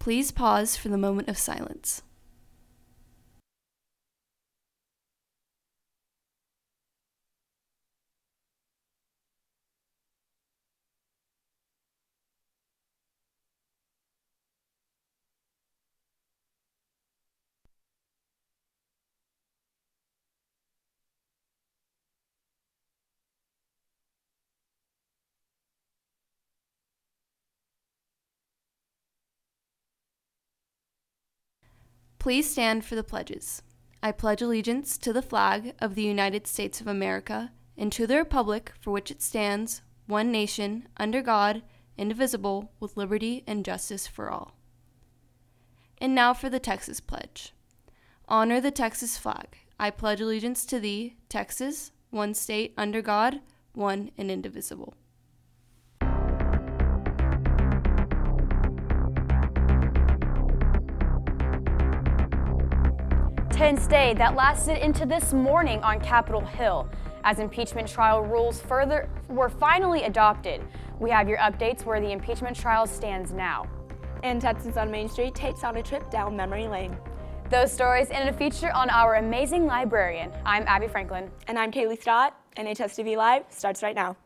Please pause for the moment of silence. Please stand for the pledges. I pledge allegiance to the flag of the United States of America and to the republic for which it stands, one nation, under God, indivisible, with liberty and justice for all. And now for the Texas Pledge. Honor the Texas flag. I pledge allegiance to thee, Texas, one state, under God, one and indivisible. 10th day that lasted into this morning on Capitol Hill as impeachment trial rules were finally adopted. We have your updates where the impeachment trial stands now. And Texas on Main Street takes on a trip down memory lane. Those stories and a feature on our amazing librarian. I'm Abby Franklin. And I'm Kaylee Stott. NHSTV Live starts right now.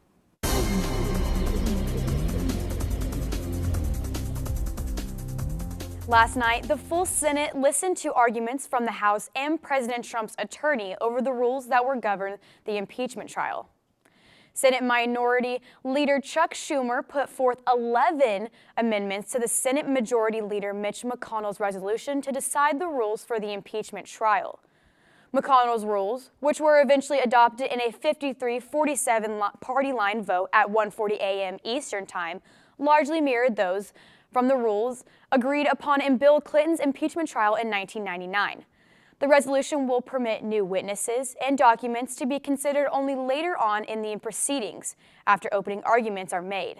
Last night, the full Senate listened to arguments from the House and President Trump's attorney over the rules that will govern the impeachment trial. Senate Minority Leader Chuck Schumer put forth 11 amendments to the Senate Majority Leader Mitch McConnell's resolution to decide the rules for the impeachment trial. McConnell's rules, which were eventually adopted in a 53-47 party line vote at 1:40 a.m. Eastern Time, largely mirrored those from the rules agreed upon in Bill Clinton's impeachment trial in 1999. The resolution will permit new witnesses and documents to be considered only later on in the proceedings, after opening arguments are made.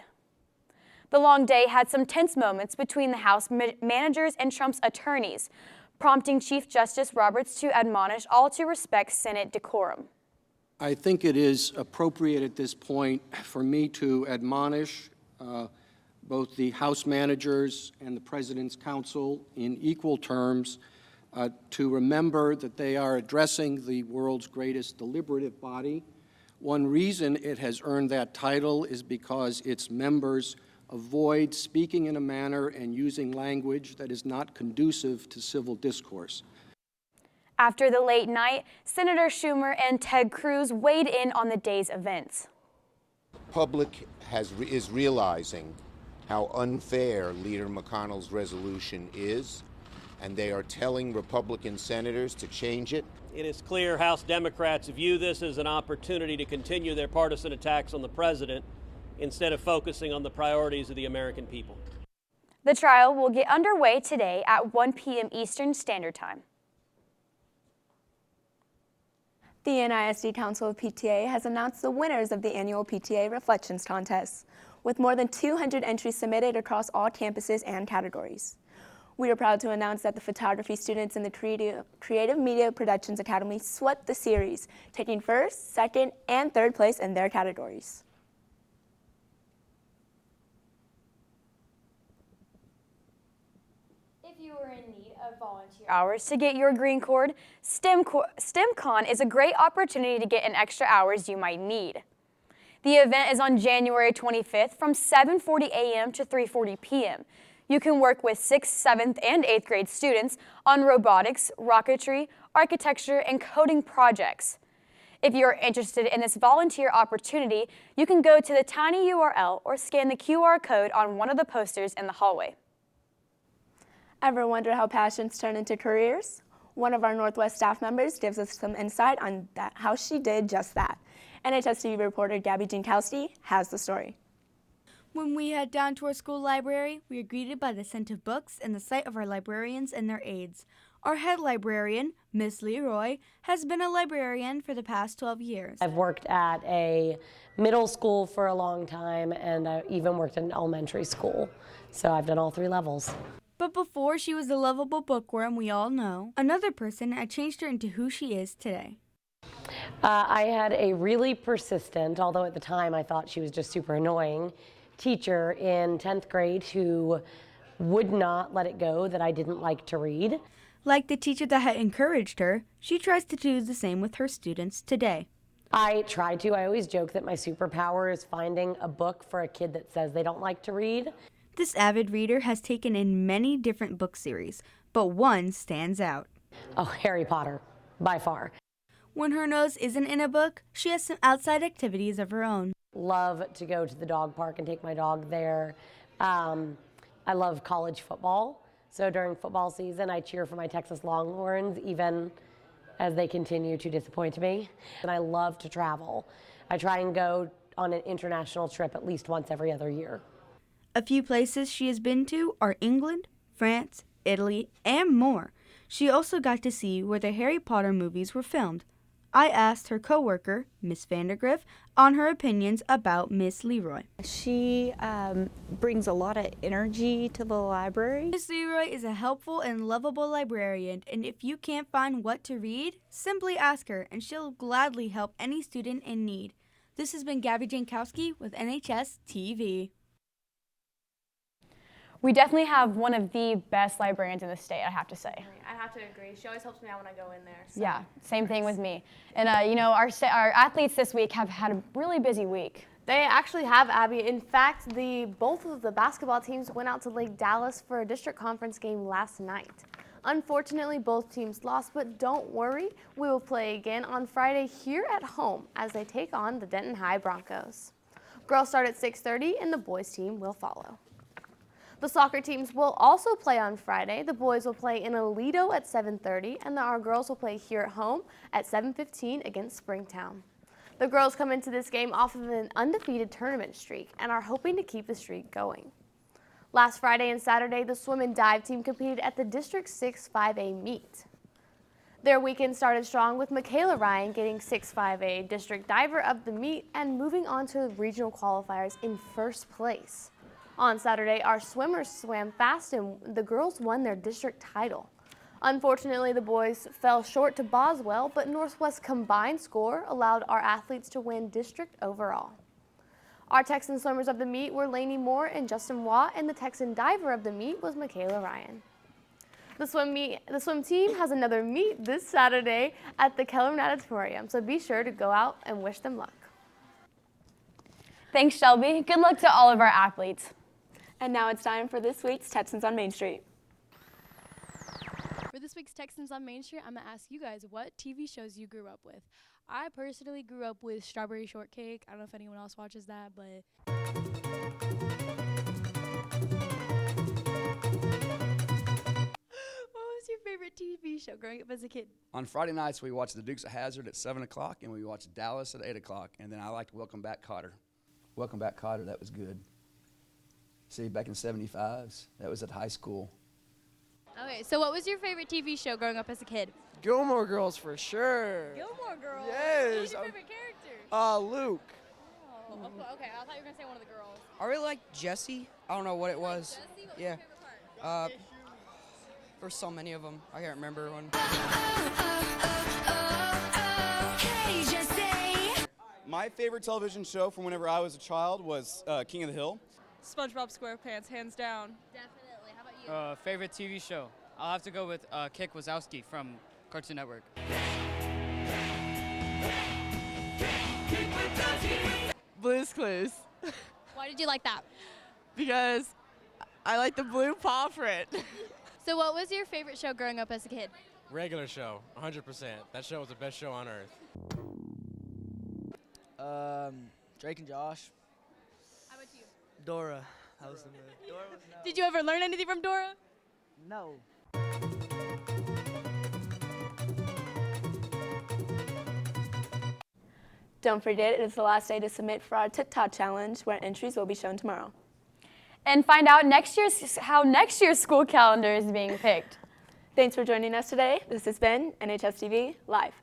The long day had some tense moments between the House managers and Trump's attorneys, prompting Chief Justice Roberts to admonish all to respect Senate decorum. I think it is appropriate at this point for me to admonish both the House managers and the President's counsel in equal terms to remember that they are addressing the world's greatest deliberative body. One reason it has earned that title is because its members avoid speaking in a manner and using language that is not conducive to civil discourse. After the late night, Senator Schumer and Ted Cruz weighed in on the day's events. Public is realizing how unfair Leader McConnell's resolution is, and they are telling Republican senators to change it. It is clear House Democrats view this as an opportunity to continue their partisan attacks on the president instead of focusing on the priorities of the American people. The trial will get underway today at 1 p.m. Eastern Standard Time. The NISD Council of PTA has announced the winners of the annual PTA Reflections Contest, with more than 200 entries submitted across all campuses and categories. We are proud to announce that the photography students in the Creative Media Productions Academy swept the series, taking first, second, and third place in their categories. If you are in need of volunteer hours to get your green card, STEMCon is a great opportunity to get an extra hours you might need. The event is on January 25th from 7:40 a.m. to 3:40 p.m. You can work with 6th, 7th, and 8th grade students on robotics, rocketry, architecture, and coding projects. If you are interested in this volunteer opportunity, you can go to the tiny URL or scan the QR code on one of the posters in the hallway. Ever wonder how passions turn into careers? One of our Northwest staff members gives us some insight on how she did just that. NHSTV reporter Gabby Jankowski has the story. When we head down to our school library, we are greeted by the scent of books and the sight of our librarians and their aides. Our head librarian, Miss Leroy, has been a librarian for the past 12 years. I've worked at a middle school for a long time, and I even worked in elementary school. So I've done all 3 levels. But before she was the lovable bookworm we all know, another person had changed her into who she is today. I had a really persistent, although at the time I thought she was just super annoying, teacher in 10th grade who would not let it go that I didn't like to read. Like the teacher that had encouraged her, she tries to do the same with her students today. I try to. I always joke that my superpower is finding a book for a kid that says they don't like to read. This avid reader has taken in many different book series, but one stands out. Oh, Harry Potter, by far. When her nose isn't in a book, she has some outside activities of her own. Love to go to the dog park and take my dog there. I love college football. So during football season, I cheer for my Texas Longhorns, even as they continue to disappoint me. And I love to travel. I try and go on an international trip at least once every other year. A few places she has been to are England, France, Italy, and more. She also got to see where the Harry Potter movies were filmed. I asked her coworker, Miss Vandergriff, on her opinions about Miss Leroy. She brings a lot of energy to the library. Miss Leroy is a helpful and lovable librarian, and if you can't find what to read, simply ask her, and she'll gladly help any student in need. This has been Gabby Jankowski with NHSTV. We definitely have one of the best librarians in the state, I have to say. I have to agree. She always helps me out when I go in there. So. Yeah, same thing with me. And our athletes this week have had a really busy week. They actually have, Abby. In fact, both of the basketball teams went out to Lake Dallas for a district conference game last night. Unfortunately, both teams lost, but don't worry. We will play again on Friday here at home as they take on the Denton High Broncos. Girls start at 6:30 and the boys team will follow. The soccer teams will also play on Friday. The boys will play in Aledo at 7:30, and our girls will play here at home at 7:15 against Springtown. The girls come into this game off of an undefeated tournament streak and are hoping to keep the streak going. Last Friday and Saturday, the swim and dive team competed at the District 6 5A meet. Their weekend started strong with Michaela Ryan getting 6 5A District Diver of the meet and moving on to regional qualifiers in first place. On Saturday, our swimmers swam fast and the girls won their district title. Unfortunately, the boys fell short to Boswell, but Northwest's combined score allowed our athletes to win district overall. Our Texan swimmers of the meet were Lainey Moore and Justin Watt, and the Texan diver of the meet was Michaela Ryan. The swim team has another meet this Saturday at the Keller Natatorium, so be sure to go out and wish them luck. Thanks, Shelby. Good luck to all of our athletes. And now it's time for this week's Texans on Main Street. For this week's Texans on Main Street, I'm going to ask you guys what TV shows you grew up with. I personally grew up with Strawberry Shortcake. I don't know if anyone else watches that, but... What was your favorite TV show growing up as a kid? On Friday nights, we watched The Dukes of Hazzard at 7 o'clock, and we watched Dallas at 8 o'clock, and then I liked Welcome Back, Kotter. Welcome Back, Kotter, that was good. See, back in 75s, that was at high school. Okay, so what was your favorite TV show growing up as a kid? Gilmore Girls for sure. Gilmore Girls? Yes. Who was your favorite character? Luke. Oh, okay, I thought you were going to say one of the girls. I really liked Jessie. I don't know what it was. Jessie? What was Yeah. your favorite part? There's so many of them. I can't remember one. My favorite television show from whenever I was a child was King of the Hill. SpongeBob SquarePants, hands down. Definitely. How about you? Favorite TV show? I'll have to go with Kick Wazowski from Cartoon Network. Blue's Clues. Why did you like that? Because I like the blue paw print. So what was your favorite show growing up as a kid? Regular Show, 100%. That show was the best show on earth. Drake and Josh. How about you? Dora. That was the movie. Dora was no. Did you ever learn anything from Dora? No. Don't forget, it is the last day to submit for our TikTok challenge, where entries will be shown tomorrow. And find out how next year's school calendar is being picked. Thanks for joining us today. This has been NHSTV Live.